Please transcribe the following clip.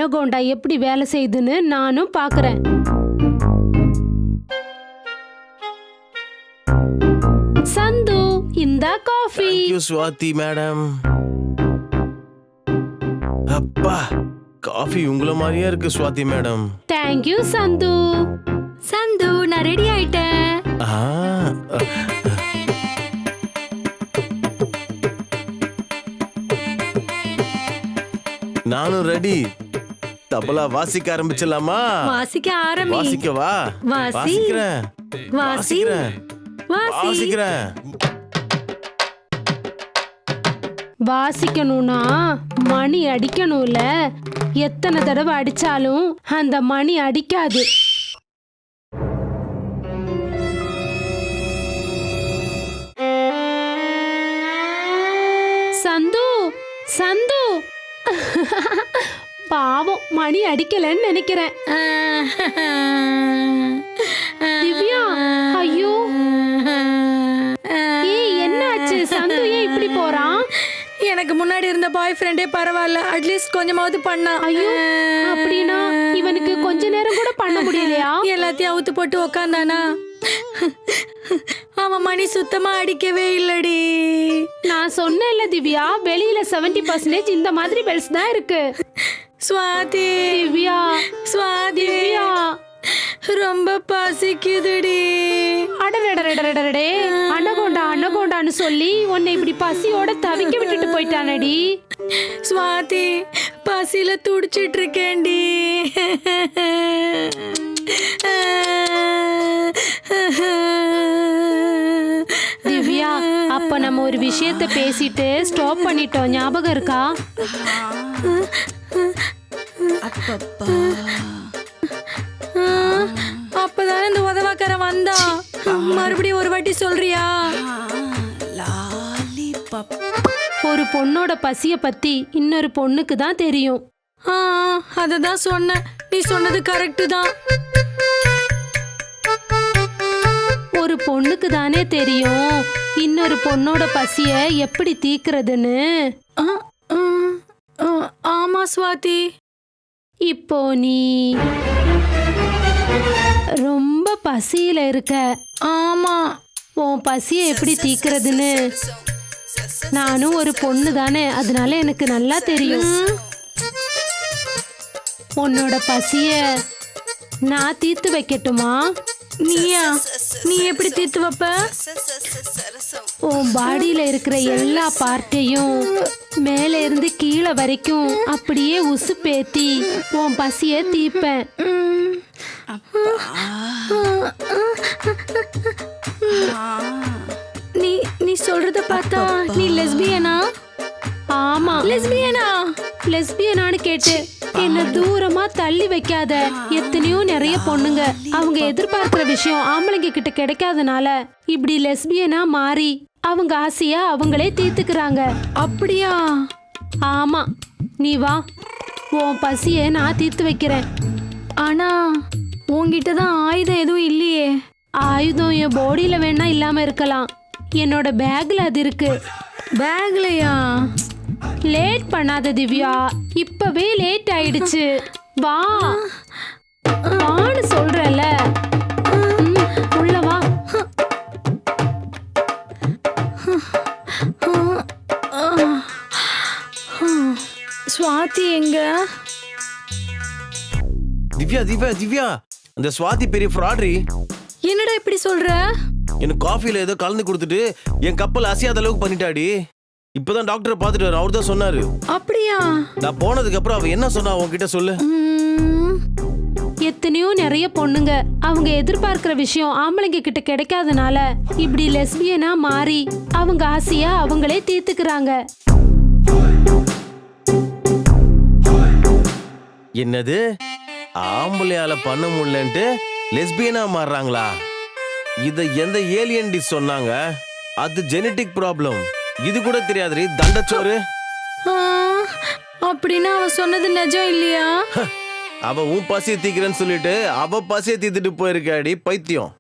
அன்னகோண்டா எப்படி வேலை செய்யுதுன்னு நானும் பாக்குறேன். சந்து, இந்தா coffee. Thank you Swathi madam. அப்பா, காஃபி உங்கள மாதிரியே இருக்கு ஸ்வாதி மேடம். தேங்க் யூ சந்து. சந்து, நான் ரெடி ஆயிட்டேன். நானும் ரெடி. தபலா வாசிக்க ஆரம்பிச்சலாமா? வாசிக்க ஆரம்பி. வாசிக்கவா? வாசிக்கிறேன். வாசிக்கிறேன். வாசிக்கிறேன். வாசிக்கணும்னா மணி அடிக்கணும்ல. எத்தனை தடவை அடிச்சாலும் அந்த மணி அடிக்காது. சந்து, சந்து. பாவம், மணி அடிக்கலன்னு நினைக்கிறேன். திவ்யா, ஐயோ, என்னாச்சு? சந்து ஏன் இப்படி போறான்? எனக்கு முன்னாடி இருந்த பாய் ஃப்ரெண்டே பரவாயில்ல, அட்லீஸ்ட் கொஞ்சமாவது பண்ணா. ஐயோ, அப்படின்னா இவனுக்கு கொஞ்ச நேரம் கூட பண்ண முடியலையா? எல்லாத்தையும் அவுத்து போட்டு உக்காந்தானா? அவன் மணி சுத்தமா அடிக்கவே இல்லடி. நான் சொன்னேன்ல திவ்யா, வெளியில 70% இந்த மாதிரி பெல்ஸ் தான் இருக்கு. ஸ்வாதி, திவ்யா, ஸ்வாதி, திவ்யா, ரொம்ப பசிக்குதுடி. அடடடடடடடே, அன்னகோண்டா அன்னகோண்டான்னு சொல்லி உன்னை இப்படி பசியோட தவிக்க விட்டுட்டு போயிட்டானடி. ஸ்வாதி, பசியில துடிச்சிட்டு இருக்கேன்டி. திவ்யா, அப்ப நம்ம ஒரு விஷயத்த பேசிட்டு ஸ்டாப் பண்ணிட்டோம், ஞாபகம் இருக்கா? அப்பதானே இந்த உதவாக்காரன் வந்தா. மறுபடியும் ஒரு வாட்டி சொல்றியா? ஒரு பொண்ணோட பசிய பத்தி இன்னொரு பொண்ணுக்கு தான் தெரியும். அததான் சொன்ன. நீ சொன்னது கரெக்ட் தான். ஒரு பொண்ணுக்கு தானே தெரியும் இன்னொரு பொண்ணோட பசிய எப்படி தீக்கிறதுன்னு. ஆமா ஸ்வாதி. இப்போ நீ ரொம்ப பசியில இருக்க. ஆமா. உன் பசிய எப்படி தீக்கிறதுன்னு நானும் ஒரு பொண்ணு தானே, அதனால எனக்கு நல்லா தெரியும். உன்னோட பசிய நான் தீர்த்து வைக்கட்டுமா? நீயா? நீ எப்படி தீர்த்து வைப்ப? உன் பாடியில இருக்கிற எல்லா பார்ட்டையும் மேல இருந்து கீழே வரைக்கும் அப்படியே உசுப்பேத்தி உன் பசிய தீப்பேன். நீ சொல்றத பார்த்தா நீ லெஸ்பியனா? ஆமா, லெஸ்பியனா? லெஸ்பியனான்னு கேட்டு என்ன தூரமா தள்ளி வைக்காத. எத்தனையோ நிறைய பொண்ணுங்க அவங்க எதிர்பார்க்கிற விஷயம் ஆம்பளைங்க கிட்ட கிடைக்காதனால இப்படி லெஸ்பியனா மாறி அவங்க ஆசையா அவங்களே தீர்த்துக்கிறாங்க. அப்படியா? ஆமா, நீ வா, உன் பசிய நான் தீர்த்து வைக்கிறேன். ஆனா உன்கிட்ட தான் ஆயுதம் எதுவும் இல்லையே. ஆயுதம் என் பாடியில வேணா இல்லாம இருக்கலாம், என்னோட பேக்ல அது இருக்கு. பேக்லயா? லேட் பண்ணாத திவ்யா, இப்பவே லேட் ஆயிடுச்சு. வா வான்னு சொல்றல, உள்ள வா. ஸ்வாதி எங்க? திவ்யா திவ்யா திவ்யா, அந்த ஸ்வாதி பெரிய ஃப்ராட்ரி. என்னடா இப்படி சொல்ற? எனக்கு காஃபில ஏதோ கலந்து கொடுத்துட்டு என் கப்பல் அசையாத அளவுக்கு பண்ணிட்டாடி. இப்பதான் டாக்டரை பார்த்துட்டு வர, அவர் தான் சொன்னாரு. அப்படியா? நான் போனதுக்கு அப்புறம் அவ என்ன சொன்னா உன்கிட்ட சொல்லு. எத்தனையோ நிறைய பொண்ணுங்க அவங்க எதிர்பார்க்கிற விஷயம் ஆம்பளைங்க கிட்ட கிடைக்காதனால இப்படி லெஸ்பியனா மாறி அவங்க ஆசையா அவங்களே தீர்த்துக்கிறாங்க. என்னது? ஆம்பளையால பண்ண முடியலன்ட்டு லெஸ்பியனா மாறுறாங்களா? இத எந்த ஏலியன் டிஸ் சொன்னாங்க? அது ஜெனடிக் ப்ராப்ளம். இது கூட தெரியாதுரி தண்டச்சோறு. அப்படின்னா அவ சொன்னது நிஜம் இல்லையா? அவ உன் பசியை தீக்கிறேன்னு சொல்லிட்டு அவ பசியை தீத்துட்டு போயிருக்காடி பைத்தியம்.